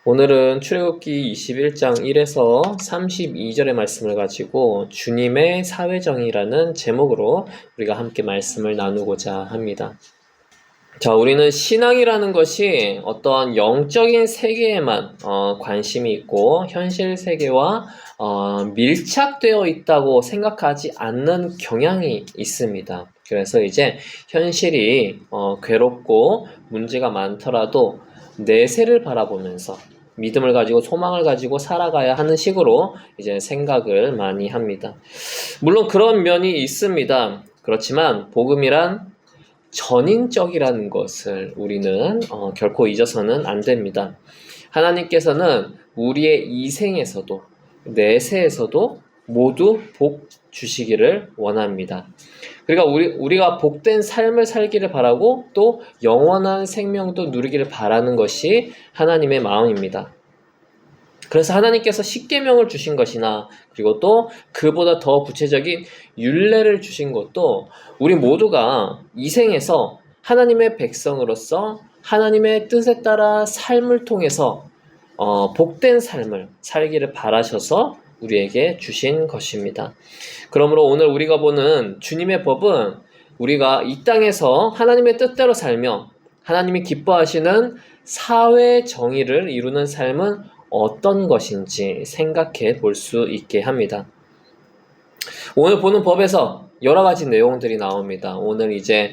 오늘은 출애굽기 21장 1에서 32절의 말씀을 가지고 주님의 사회정의라는 제목으로 우리가 함께 말씀을 나누고자 합니다. 자, 우리는 신앙이라는 것이 어떤 영적인 세계에만 관심이 있고 현실 세계와 밀착되어 있다고 생각하지 않는 경향이 있습니다. 그래서 이제 현실이 괴롭고 문제가 많더라도 내세를 바라보면서 믿음을 가지고 소망을 가지고 살아가야 하는 식으로 이제 생각을 많이 합니다. 물론 그런 면이 있습니다. 그렇지만 복음이란 전인적이라는 것을 우리는 결코 잊어서는 안 됩니다. 하나님께서는 우리의 이생에서도 내세에서도 모두 복 주시기를 원합니다. 그러니까 우리가 복된 삶을 살기를 바라고 또 영원한 생명도 누리기를 바라는 것이 하나님의 마음입니다. 그래서 하나님께서 십계명을 주신 것이나 그리고 또 그보다 더 구체적인 율례를 주신 것도 우리 모두가 이 생에서 하나님의 백성으로서 하나님의 뜻에 따라 삶을 통해서 복된 삶을 살기를 바라셔서 우리에게 주신 것입니다. 그러므로 오늘 우리가 보는 주님의 법은 우리가 이 땅에서 하나님의 뜻대로 살며 하나님이 기뻐하시는 사회 정의를 이루는 삶은 어떤 것인지 생각해 볼 수 있게 합니다. 오늘 보는 법에서 여러 가지 내용들이 나옵니다. 오늘 이제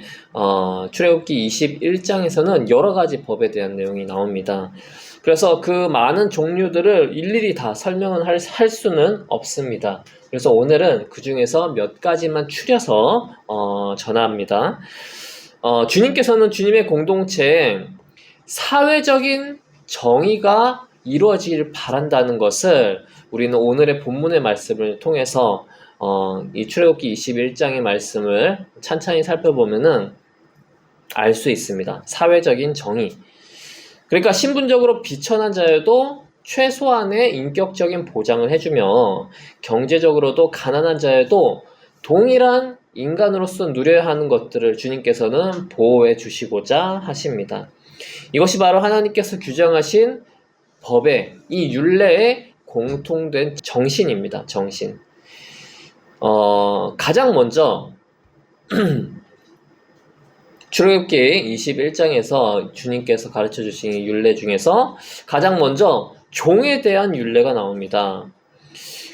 출애굽기 21장에서는 여러 가지 법에 대한 내용이 나옵니다. 그래서 그 많은 종류들을 일일이 다 설명을 할 수는 없습니다. 그래서 오늘은 그 중에서 몇 가지만 추려서 전합니다. 주님께서는 주님의 공동체에 사회적인 정의가 이루어지길 바란다는 것을 우리는 오늘의 본문의 말씀을 통해서 이 출애굽기 21장의 말씀을 찬찬히 살펴보면은 알 수 있습니다. 사회적인 정의. 그러니까 신분적으로 비천한 자여도 최소한의 인격적인 보장을 해주며 경제적으로도 가난한 자여도 동일한 인간으로서 누려야 하는 것들을 주님께서는 보호해 주시고자 하십니다. 이것이 바로 하나님께서 규정하신 법의 이 율례의 공통된 정신입니다. 정신. 가장 먼저 출애굽기 21장에서 주님께서 가르쳐 주신 율례 중에서 가장 먼저 종에 대한 율례가 나옵니다.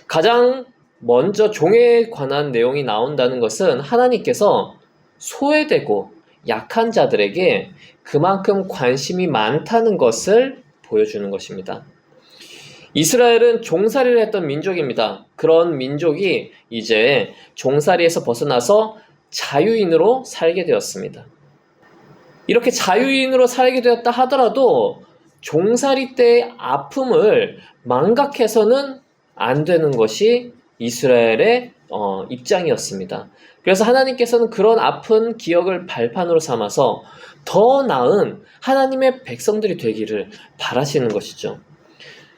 가장 먼저 종에 관한 내용이 나온다는 것은 하나님께서 소외되고 약한 자들에게 그만큼 관심이 많다는 것을 보여주는 것입니다. 이스라엘은 종살이를 했던 민족입니다. 그런 민족이 이제 종살이에서 벗어나서 자유인으로 살게 되었습니다. 이렇게 자유인으로 살게 되었다 하더라도 종살이 때의 아픔을 망각해서는 안 되는 것이 이스라엘의 입장이었습니다. 그래서 하나님께서는 그런 아픈 기억을 발판으로 삼아서 더 나은 하나님의 백성들이 되기를 바라시는 것이죠.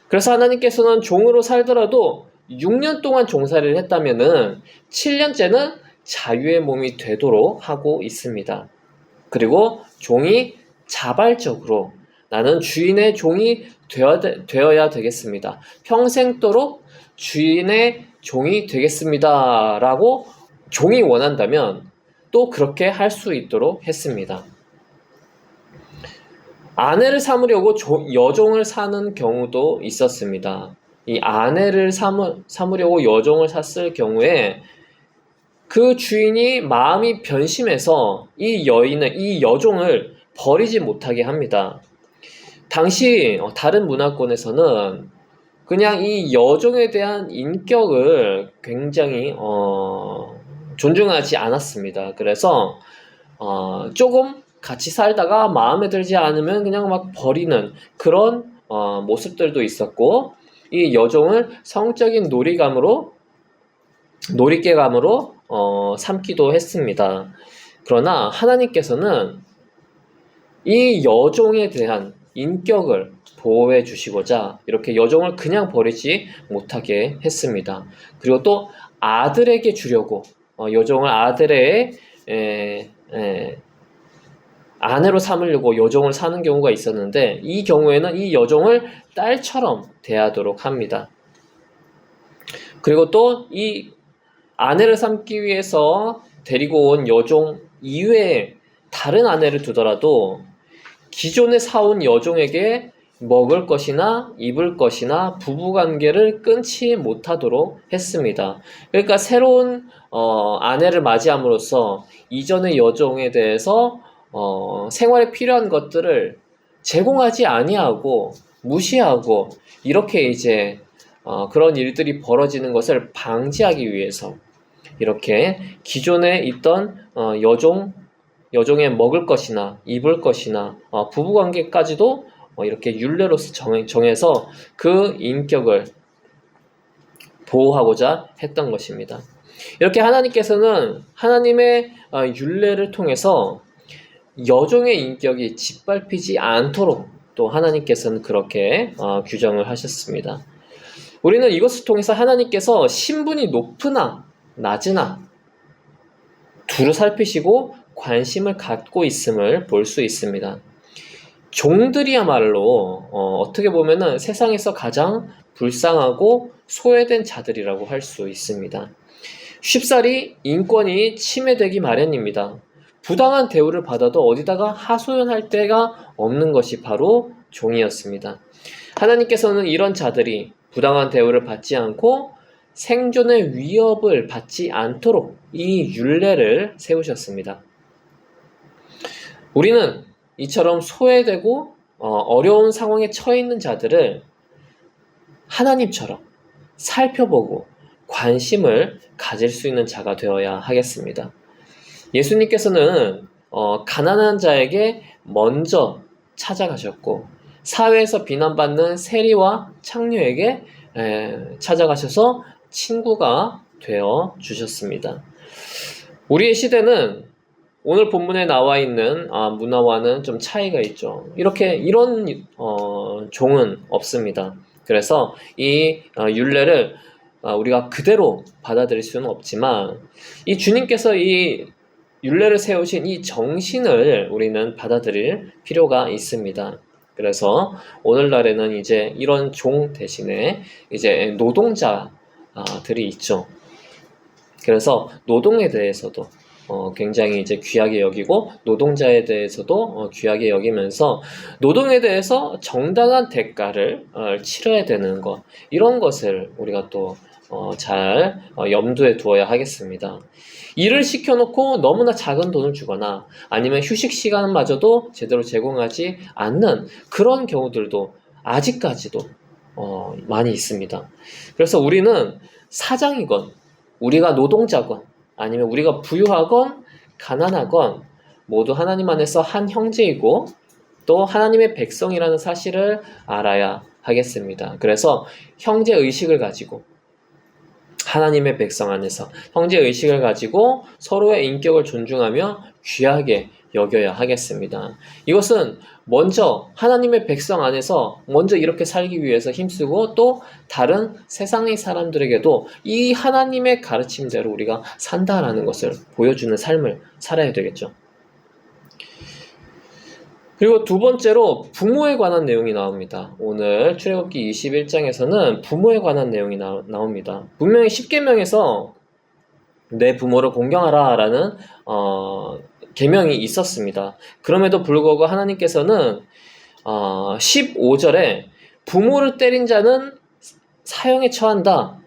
그래서 하나님께서는 종으로 살더라도 6년 동안 종살이를 했다면은 7년째는 자유의 몸이 되도록 하고 있습니다. 그리고 종이 자발적으로 나는 주인의 종이 되어야 되겠습니다. 평생도록 주인의 종이 되겠습니다. 라고 종이 원한다면 또 그렇게 할 수 있도록 했습니다. 아내를 삼으려고 여종을 사는 경우도 있었습니다. 이 아내를 삼으려고 여종을 샀을 경우에 그 주인이 마음이 변심해서 이 여종을 버리지 못하게 합니다. 당시 다른 문화권에서는 그냥 이 여종에 대한 인격을 굉장히 존중하지 않았습니다. 그래서 조금 같이 살다가 마음에 들지 않으면 그냥 막 버리는 그런 모습들도 있었고, 이 여종을 성적인 놀이개감으로 삼기도 했습니다. 그러나 하나님께서는 이 여종에 대한 인격을 보호해 주시고자 이렇게 여종을 그냥 버리지 못하게 했습니다. 그리고 또 아들에게 주려고 여종을 아들의 아내로 삼으려고 여종을 사는 경우가 있었는데 이 경우에는 이 여종을 딸처럼 대하도록 합니다. 그리고 또 이 아내를 삼기 위해서 데리고 온 여종 이외에 다른 아내를 두더라도 기존에 사온 여종에게 먹을 것이나 입을 것이나 부부관계를 끊지 못하도록 했습니다. 그러니까 새로운 아내를 맞이함으로써 이전의 여종에 대해서 생활에 필요한 것들을 제공하지 아니하고 무시하고 이렇게 이제 그런 일들이 벌어지는 것을 방지하기 위해서 이렇게 기존에 있던 여종에 먹을 것이나 입을 것이나 부부관계까지도 이렇게 율례로서 정해서 그 인격을 보호하고자 했던 것입니다. 이렇게 하나님께서는 하나님의 율례를 통해서 여종의 인격이 짓밟히지 않도록 또 하나님께서는 그렇게 규정을 하셨습니다. 우리는 이것을 통해서 하나님께서 신분이 높으나 낮으나 두루 살피시고 관심을 갖고 있음을 볼 수 있습니다. 종들이야말로 어떻게 보면은 세상에서 가장 불쌍하고 소외된 자들이라고 할 수 있습니다. 쉽사리 인권이 침해되기 마련입니다. 부당한 대우를 받아도 어디다가 하소연할 데가 없는 것이 바로 종이었습니다. 하나님께서는 이런 자들이 부당한 대우를 받지 않고 생존의 위협을 받지 않도록 이 율례를 세우셨습니다. 우리는 이처럼 소외되고 어려운 상황에 처해 있는 자들을 하나님처럼 살펴보고 관심을 가질 수 있는 자가 되어야 하겠습니다. 예수님께서는 가난한 자에게 먼저 찾아가셨고 사회에서 비난받는 세리와 창녀에게 찾아가셔서 친구가 되어 주셨습니다. 우리의 시대는 오늘 본문에 나와 있는 문화와는 좀 차이가 있죠. 이런 종은 없습니다. 그래서 이 율례를 우리가 그대로 받아들일 수는 없지만 이 주님께서 이 율례를 세우신 이 정신을 우리는 받아들일 필요가 있습니다. 그래서 오늘날에는 이제 이런 종 대신에 이제 노동자들이 있죠. 그래서 노동에 대해서도 굉장히 이제 귀하게 여기고 노동자에 대해서도 귀하게 여기면서 노동에 대해서 정당한 대가를 치러야 되는 것, 이런 것을 우리가 또 잘 염두에 두어야 하겠습니다. 일을 시켜놓고 너무나 작은 돈을 주거나 아니면 휴식 시간마저도 제대로 제공하지 않는 그런 경우들도 아직까지도 많이 있습니다. 그래서 우리는 사장이건 우리가 노동자건 아니면 우리가 부유하건 가난하건 모두 하나님 안에서 한 형제이고 또 하나님의 백성이라는 사실을 알아야 하겠습니다. 그래서 형제의식을 가지고 하나님의 백성 안에서 형제의식을 가지고 서로의 인격을 존중하며 귀하게 여겨야 하겠습니다. 이것은 먼저 하나님의 백성 안에서 먼저 이렇게 살기 위해서 힘쓰고 또 다른 세상의 사람들에게도 이 하나님의 가르침대로 우리가 산다라는 것을 보여주는 삶을 살아야 되겠죠. 그리고 두 번째로 부모에 관한 내용이 나옵니다. 오늘 출애굽기 21장에서는 부모에 관한 내용이 나옵니다. 분명히 10계명에서 내 부모를 공경하라 라는 계명이 있었습니다. 그럼에도 불구하고 하나님께서는 15절에 부모를 때린 자는 사형에 처한다.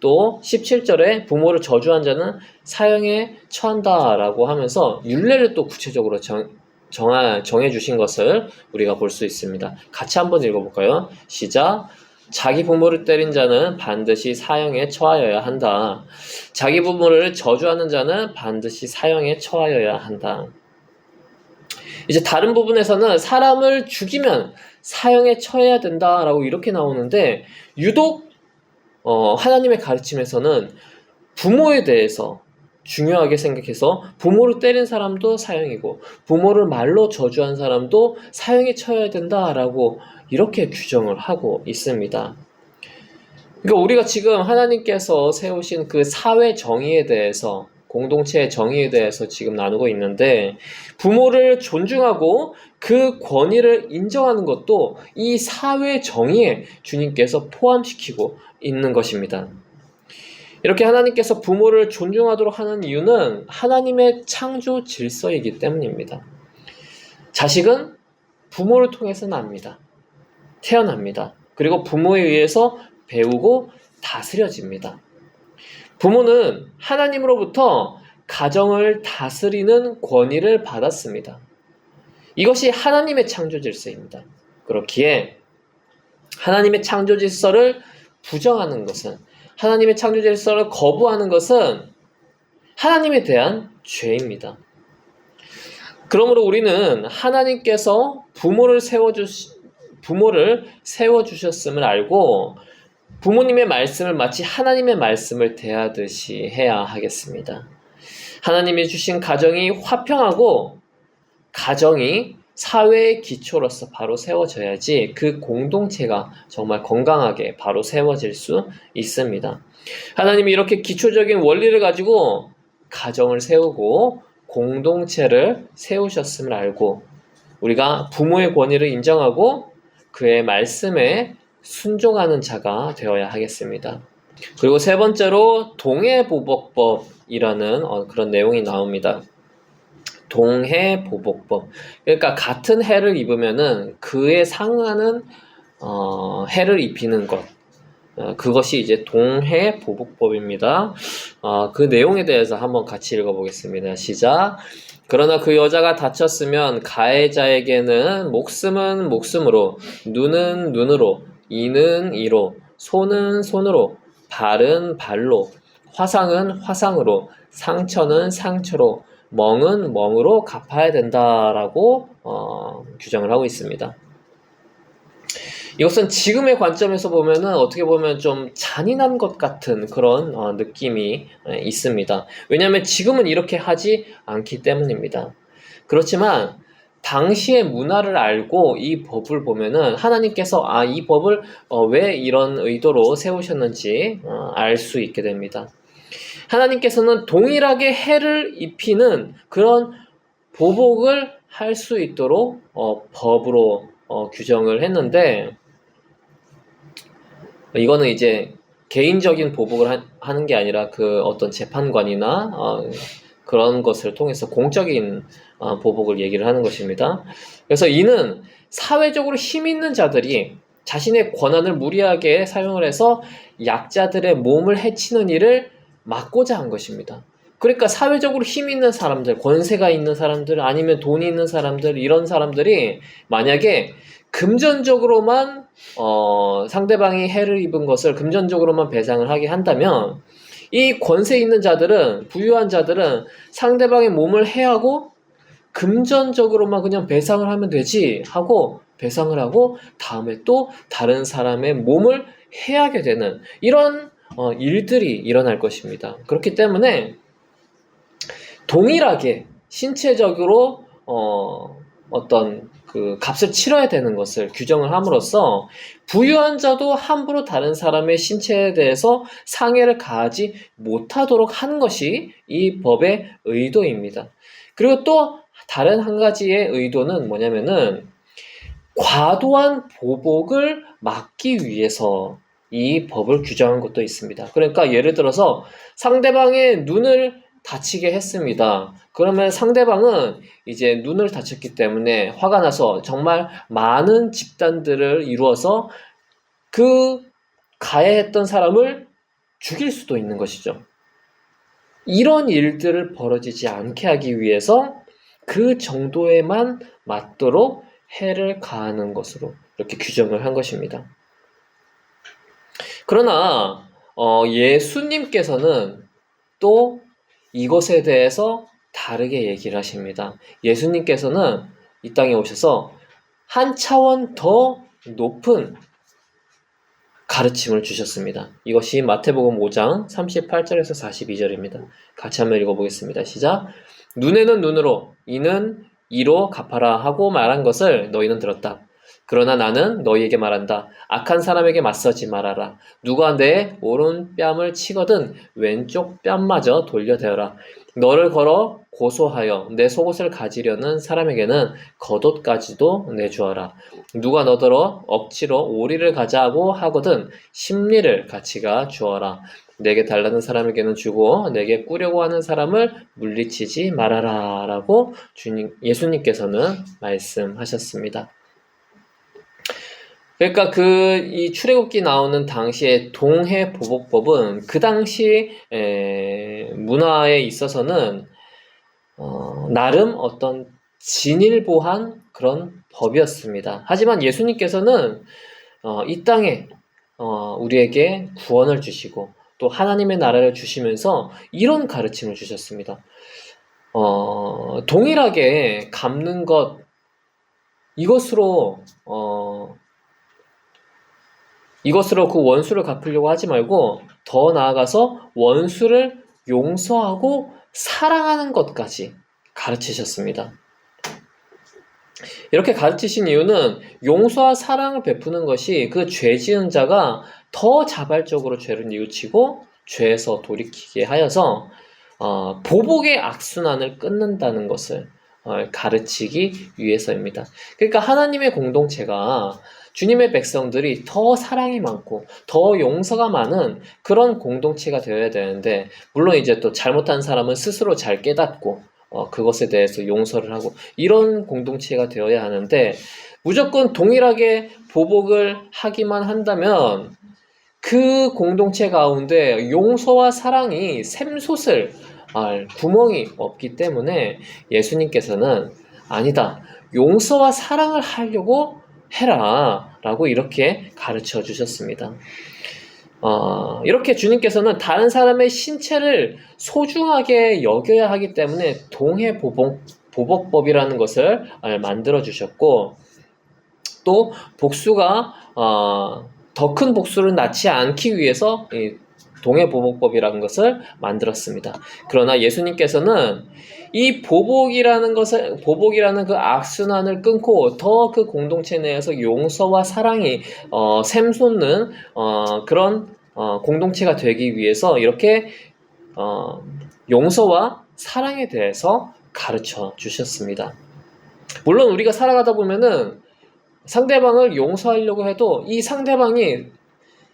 또 17절에 부모를 저주한 자는 사형에 처한다 라고 하면서 율례를 또 구체적으로 정해 주신 것을 우리가 볼 수 있습니다. 같이 한번 읽어볼까요? 시작. 자기 부모를 때린 자는 반드시 사형에 처하여야 한다. 자기 부모를 저주하는 자는 반드시 사형에 처하여야 한다. 이제 다른 부분에서는 사람을 죽이면 사형에 처해야 된다라고 이렇게 나오는데 유독 하나님의 가르침에서는 부모에 대해서 중요하게 생각해서 부모를 때린 사람도 사형이고 부모를 말로 저주한 사람도 사형에 처해야 된다라고 이렇게 규정을 하고 있습니다. 그러니까 우리가 지금 하나님께서 세우신 그 사회 정의에 대해서 공동체의 정의에 대해서 지금 나누고 있는데, 부모를 존중하고 그 권위를 인정하는 것도 이 사회 정의에 주님께서 포함시키고 있는 것입니다. 이렇게 하나님께서 부모를 존중하도록 하는 이유는 하나님의 창조 질서이기 때문입니다. 자식은 부모를 통해서 납니다. 태어납니다. 그리고 부모에 의해서 배우고 다스려집니다. 부모는 하나님으로부터 가정을 다스리는 권위를 받았습니다. 이것이 하나님의 창조 질서입니다. 그렇기에 하나님의 창조 질서를 부정하는 것은, 하나님의 창조 질서를 거부하는 것은 하나님에 대한 죄입니다. 그러므로 우리는 하나님께서 부모를 세워주셨음을 알고 부모님의 말씀을 마치 하나님의 말씀을 대하듯이 해야 하겠습니다. 하나님이 주신 가정이 화평하고 가정이 사회의 기초로서 바로 세워져야지 그 공동체가 정말 건강하게 바로 세워질 수 있습니다. 하나님이 이렇게 기초적인 원리를 가지고 가정을 세우고 공동체를 세우셨음을 알고 우리가 부모의 권위를 인정하고 그의 말씀에 순종하는 자가 되어야 하겠습니다. 그리고 세 번째로 동해보복법이라는 그런 내용이 나옵니다. 동해보복법. 그러니까 같은 해를 입으면은 그에 상하는 해를 입히는 것. 그것이 이제 동해보복법입니다. 그 내용에 대해서 한번 같이 읽어보겠습니다. 시작. 그러나 그 여자가 다쳤으면 가해자에게는 목숨은 목숨으로, 눈은 눈으로, 이는 이로, 손은 손으로, 발은 발로, 화상은 화상으로, 상처는 상처로, 멍은 멍으로 갚아야 된다라고 규정을 하고 있습니다. 이것은 지금의 관점에서 보면은 어떻게 보면 좀 잔인한 것 같은 그런 느낌이 있습니다. 왜냐하면 지금은 이렇게 하지 않기 때문입니다. 그렇지만 당시의 문화를 알고 이 법을 보면은 하나님께서 이 법을 왜 이런 의도로 세우셨는지 알 수 있게 됩니다. 하나님께서는 동일하게 해를 입히는 그런 보복을 할 수 있도록 법으로 규정을 했는데, 이거는 이제 개인적인 보복을 하는 게 아니라 그 어떤 재판관이나 그런 것을 통해서 공적인 보복을 얘기를 하는 것입니다. 그래서 이는 사회적으로 힘 있는 자들이 자신의 권한을 무리하게 사용을 해서 약자들의 몸을 해치는 일을 막고자 한 것입니다. 그러니까 사회적으로 힘 있는 사람들, 권세가 있는 사람들, 아니면 돈이 있는 사람들, 이런 사람들이 만약에 금전적으로만 상대방이 해를 입은 것을 금전적으로만 배상을 하게 한다면, 이 권세 있는 자들은, 부유한 자들은 상대방의 몸을 해하고 금전적으로만 그냥 배상을 하면 되지 하고 배상을 하고 다음에 또 다른 사람의 몸을 해하게 되는 이런 일들이 일어날 것입니다. 그렇기 때문에 동일하게 신체적으로 어떤 그 값을 치러야 되는 것을 규정을 함으로써 부유한 자도 함부로 다른 사람의 신체에 대해서 상해를 가하지 못하도록 하는 것이 이 법의 의도입니다. 그리고 또 다른 한 가지의 의도는 뭐냐면은 과도한 보복을 막기 위해서 이 법을 규정한 것도 있습니다. 그러니까 예를 들어서 상대방의 눈을 다치게 했습니다. 그러면 상대방은 이제 눈을 다쳤기 때문에 화가 나서 정말 많은 집단들을 이루어서 그 가해했던 사람을 죽일 수도 있는 것이죠. 이런 일들을 벌어지지 않게 하기 위해서 그 정도에만 맞도록 해를 가하는 것으로 이렇게 규정을 한 것입니다. 그러나 예수님께서는 또 이것에 대해서 다르게 얘기를 하십니다. 예수님께서는 이 땅에 오셔서 한 차원 더 높은 가르침을 주셨습니다. 이것이 마태복음 5장 38절에서 42절입니다. 같이 한번 읽어보겠습니다. 시작. 눈에는 눈으로, 이는 이로 갚아라 하고 말한 것을 너희는 들었다. 그러나 나는 너희에게 말한다. 악한 사람에게 맞서지 말아라. 누가 내 오른뺨을 치거든 왼쪽 뺨마저 돌려대어라. 너를 걸어 고소하여 내 속옷을 가지려는 사람에게는 겉옷까지도 내주어라. 누가 너더러 억지로 오리를 가자고 하거든 심리를 같이가 주어라. 내게 달라는 사람에게는 주고 내게 꾸려고 하는 사람을 물리치지 말아라 라고 예수님께서는 말씀하셨습니다. 그러니까 이 출애굽기 나오는 당시의 동해보복법은 그 당시 문화에 있어서는 나름 어떤 진일보한 그런 법이었습니다. 하지만 예수님께서는 이 땅에 우리에게 구원을 주시고 또 하나님의 나라를 주시면서 이런 가르침을 주셨습니다. 동일하게 갚는 것 이것으로 그 원수를 갚으려고 하지 말고 더 나아가서 원수를 용서하고 사랑하는 것까지 가르치셨습니다. 이렇게 가르치신 이유는 용서와 사랑을 베푸는 것이 그 죄 지은 자가 더 자발적으로 죄를 뉘우치고 죄에서 돌이키게 하여서 보복의 악순환을 끊는다는 것을 가르치기 위해서입니다. 그러니까 하나님의 공동체가 주님의 백성들이 더 사랑이 많고 더 용서가 많은 그런 공동체가 되어야 되는데, 물론 이제 또 잘못한 사람은 스스로 잘 깨닫고 그것에 대해서 용서를 하고 이런 공동체가 되어야 하는데, 무조건 동일하게 보복을 하기만 한다면 그 공동체 가운데 용서와 사랑이 샘솟을 구멍이 없기 때문에 예수님께서는 아니다, 용서와 사랑을 하려고 해라 라고 이렇게 가르쳐 주셨습니다. 이렇게 주님께서는 다른 사람의 신체를 소중하게 여겨야 하기 때문에 동해보복법이라는 것을 만들어 주셨고, 또 복수가 더 큰 복수를 낳지 않기 위해서 이 동해보복법이라는 것을 만들었습니다. 그러나 예수님께서는 이 보복이라는 그 악순환을 끊고 더 그 공동체 내에서 용서와 사랑이 샘솟는 그런 공동체가 되기 위해서 이렇게 용서와 사랑에 대해서 가르쳐 주셨습니다. 물론 우리가 살아가다 보면은 상대방을 용서하려고 해도 이 상대방이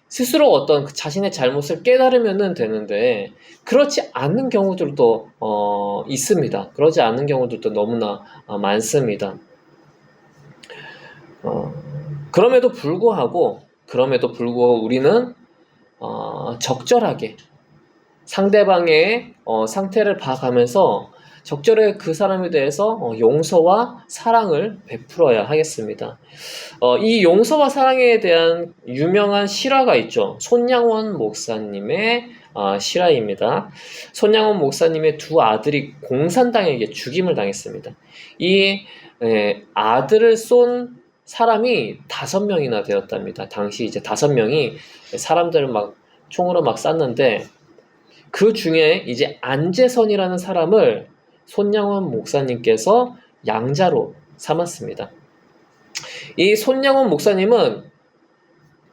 스스로 어떤 자신의 잘못을 깨달으면 되는데 그렇지 않는 경우들도 있습니다. 그러지 않는 경우들도 너무나 많습니다. 그럼에도 불구하고 우리는 적절하게 상대방의 상태를 봐가면서 적절하게 그 사람에 대해서 용서와 사랑을 베풀어야 하겠습니다. 이 용서와 사랑에 대한 유명한 실화가 있죠. 손양원 목사님의 실화입니다. 손양원 목사님의 두 아들이 공산당에게 죽임을 당했습니다. 이 아들을 쏜 사람이 5명이나 되었답니다. 당시 이제 5명이 사람들을 막 총으로 막 쐈는데, 그 중에 이제 안재선이라는 사람을 손양원 목사님께서 양자로 삼았습니다. 이 손양원 목사님은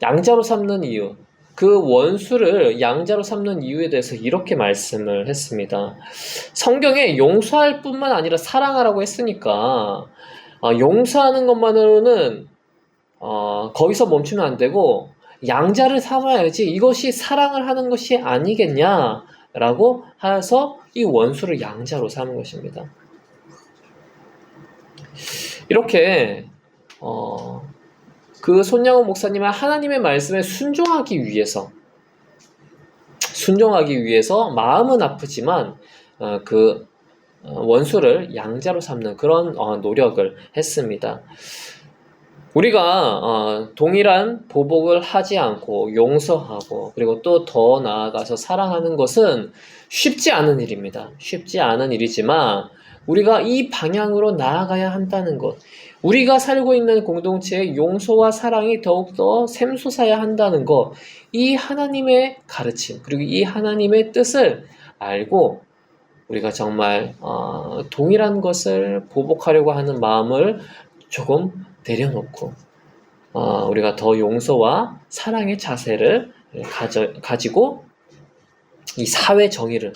양자로 삼는 이유, 그 원수를 양자로 삼는 이유에 대해서 이렇게 말씀을 했습니다. 성경에 용서할 뿐만 아니라 사랑하라고 했으니까 용서하는 것만으로는 거기서 멈추면 안 되고 양자를 삼아야지 이것이 사랑을 하는 것이 아니겠냐라고 하여서 이 원수를 양자로 삼은 것입니다. 이렇게 그 손양원 목사님은 하나님의 말씀에 순종하기 위해서 마음은 아프지만 그 원수를 양자로 삼는 그런 노력을 했습니다. 우리가 동일한 보복을 하지 않고 용서하고 그리고 또 더 나아가서 사랑하는 것은 쉽지 않은 일입니다. 쉽지 않은 일이지만 우리가 이 방향으로 나아가야 한다는 것, 우리가 살고 있는 공동체의 용서와 사랑이 더욱더 샘솟아야 한다는 것, 이 하나님의 가르침 그리고 이 하나님의 뜻을 알고 우리가 정말 동일한 것을 보복하려고 하는 마음을 조금 내려놓고 우리가 더 용서와 사랑의 자세를 가지고 이 사회 정의를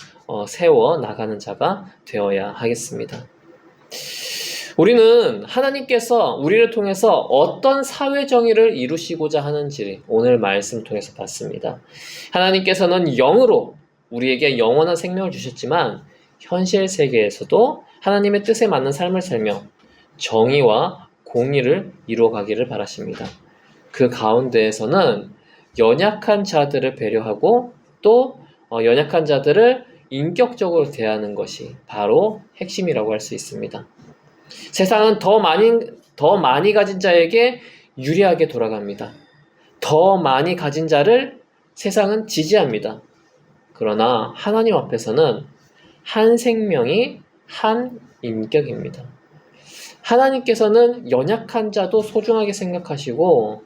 세워 나가는 자가 되어야 하겠습니다. 우리는 하나님께서 우리를 통해서 어떤 사회 정의를 이루시고자 하는지 오늘 말씀 통해서 봤습니다. 하나님께서는 영으로 우리에게 영원한 생명을 주셨지만 현실 세계에서도 하나님의 뜻에 맞는 삶을 살며 정의와 공의를 이루어가기를 바라십니다. 그 가운데에서는 연약한 자들을 배려하고 또 연약한 자들을 인격적으로 대하는 것이 바로 핵심이라고 할 수 있습니다. 세상은 더 많이 가진 자에게 유리하게 돌아갑니다. 더 많이 가진 자를 세상은 지지합니다. 그러나 하나님 앞에서는 한 생명이 한 인격입니다. 하나님께서는 연약한 자도 소중하게 생각하시고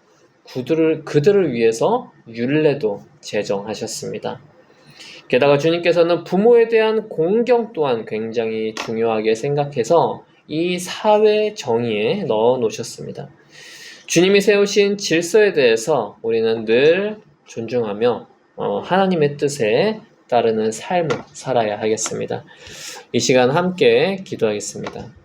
그들을 위해서 율례도 제정하셨습니다. 게다가 주님께서는 부모에 대한 공경 또한 굉장히 중요하게 생각해서 이 사회 정의에 넣어 놓으셨습니다. 주님이 세우신 질서에 대해서 우리는 늘 존중하며 하나님의 뜻에 따르는 삶을 살아야 하겠습니다. 이 시간 함께 기도하겠습니다.